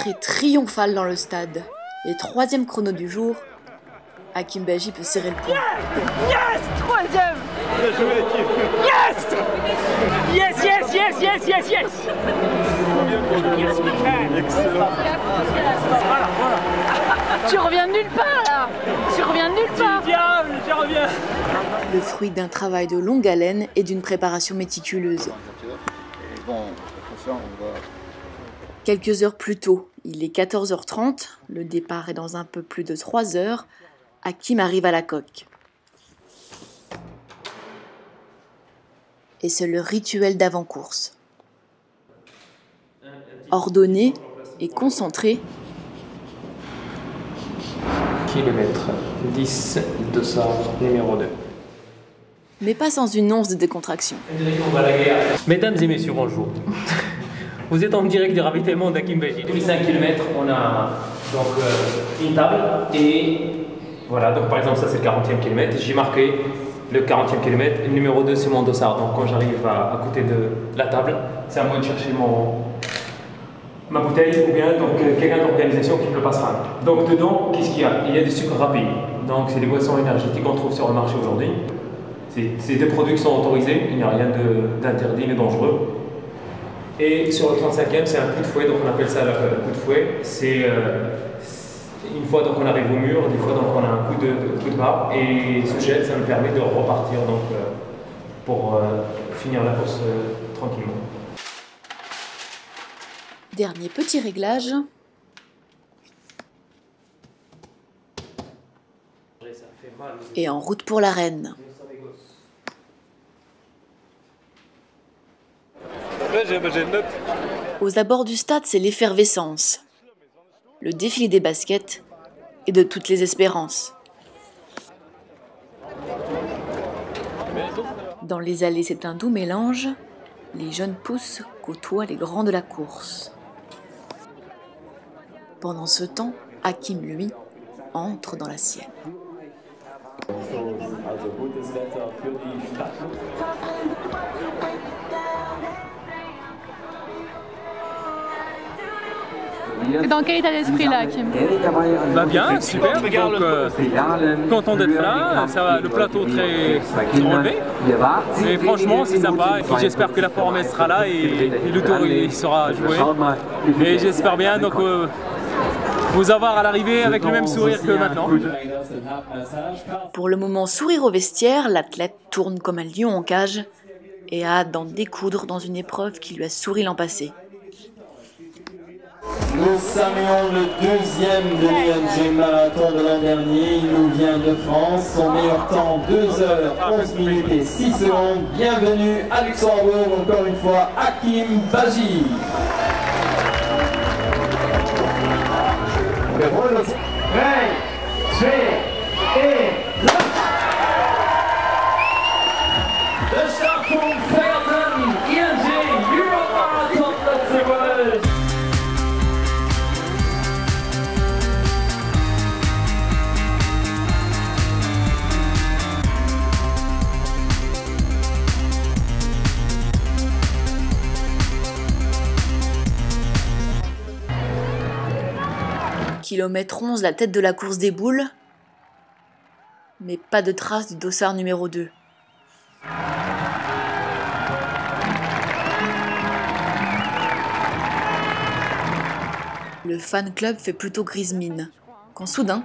entrée triomphale dans le stade. Et troisième chrono du jour, Hakim Baji peut serrer le poing. Yes! Troisième! Bien joué, Hakim! Yes! Yes, yes, yes, yes, yes, yes! Yes, we can! Excellent! Voilà, voilà! Tu reviens de nulle part, là! Tu reviens de nulle part! Diable, je reviens! Le fruit d'un travail de longue haleine et d'une préparation méticuleuse. Quelques heures plus tôt, il est 14h30, le départ est dans un peu plus de 3 heures, Hakim arrive à la coque. Et c'est le rituel d'avant-course. Ordonné et concentré, kilomètre 10, dossard numéro 2. mais pas sans une once de décontraction. Mesdames et messieurs, bonjour. Vous êtes en direct du ravitaillement d'Hakim Baji. 2005 km, on a donc une table et voilà, donc par exemple ça c'est le 40e kilomètre, j'ai marqué le 40e kilomètre, le numéro 2 c'est mon dossard, donc quand j'arrive à côté de la table, c'est à moi de chercher ma bouteille ou bien donc quelqu'un d'organisation qui me le passera. Donc dedans, qu'est-ce qu'il y a? Il y a des sucres rapides, donc c'est des boissons énergétiques qu'on trouve sur le marché aujourd'hui. C'est des produits qui sont autorisés, il n'y a rien d'interdit ni dangereux. Et sur le 35e, c'est un coup de fouet, donc on appelle ça le coup de fouet. C'est une fois donc on arrive au mur, des fois donc on a un coup de barre et ce gel, ça nous permet de repartir donc pour finir la course tranquillement. Dernier petit réglage. Et en route pour l'arène. Aux abords du stade, c'est l'effervescence, le défilé des baskets et de toutes les espérances. Dans les allées, c'est un doux mélange. Les jeunes pousses côtoient les grands de la course. Pendant ce temps, Hakim, lui, entre dans la sienne. T'es dans quel état d'esprit là, Hakim? Bah bien, super, donc content d'être là, ça va, le plateau très relevé, mais franchement c'est sympa, et puis j'espère que la promesse sera là et le tour il sera joué, et j'espère bien donc vous avoir à l'arrivée avec le même sourire que maintenant. Pour le moment, sourire au vestiaire, l'athlète tourne comme un lion en cage et a hâte d'en découdre dans une épreuve qui lui a souri l'an passé. Nous saluons le deuxième de l'ING Marathon de l'an dernier. Il nous vient de France. Son meilleur temps, 2h11 et 6 secondes. Bienvenue à Luxembourg, encore une fois, Hakim Baji. Le champion Phaeton ING Euromarathon Luxembourg. Kilomètre 11, la tête de la course déboule, mais pas de trace du dossard numéro 2. Le fan club fait plutôt grise mine, quand soudain...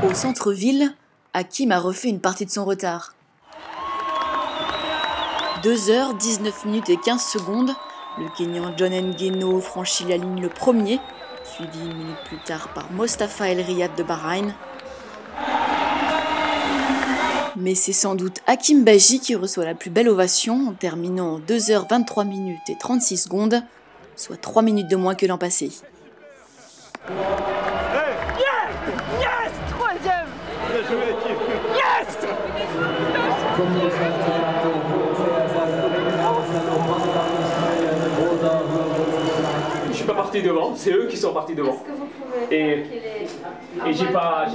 Au centre-ville, Hakim a refait une partie de son retard. 2h, 19 minutes et 15 secondes, le Kényan John Ngeno franchit la ligne le premier, suivi une minute plus tard par Mostafa El Riyad de Bahreïn. Mais c'est sans doute Hakim Baji qui reçoit la plus belle ovation en terminant en 2h, 23 minutes et 36 secondes, soit 3 minutes de moins que l'an passé. Yes! Troisième! Bien joué, Hakim! Yes! Je suis pas parti devant, c'est eux qui sont partis devant. Est-ce que vous pouvez Et et j'ai pas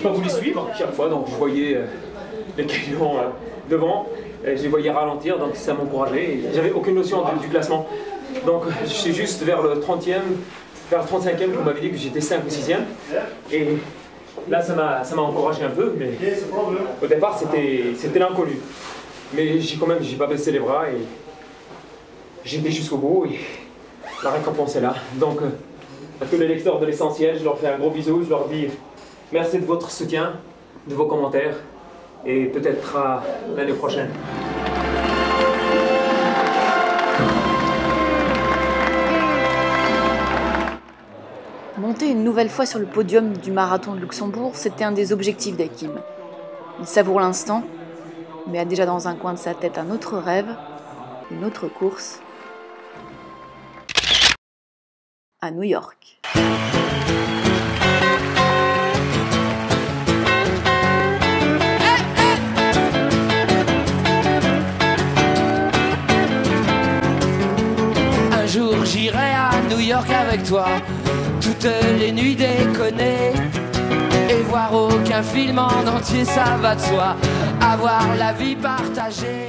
voulu suivre chaque fois, donc je voyais les camions devant, et je les voyais ralentir, donc ça m'encourageait. J'avais aucune notion du classement, donc je suis juste vers le 30e, vers le 35e qu'on m'avait dit que j'étais 5 ou 6e, et là ça m'a encouragé un peu, mais au départ c'était l'inconnu. Mais j'ai pas baissé les bras et j'ai été jusqu'au bout et la récompense est là. Donc à tous les lecteurs de l'Essentiel, je leur fais un gros bisou, je leur dis merci de votre soutien, de vos commentaires et peut-être à l'année prochaine. Monter une nouvelle fois sur le podium du marathon de Luxembourg, c'était un des objectifs d'Hakim. Il savoure l'instant, mais a déjà dans un coin de sa tête un autre rêve, une autre course, à New York. Un jour j'irai à New York avec toi, toutes les nuits déconner, et voir aucun film en entier, ça va de soi, avoir la vie partagée.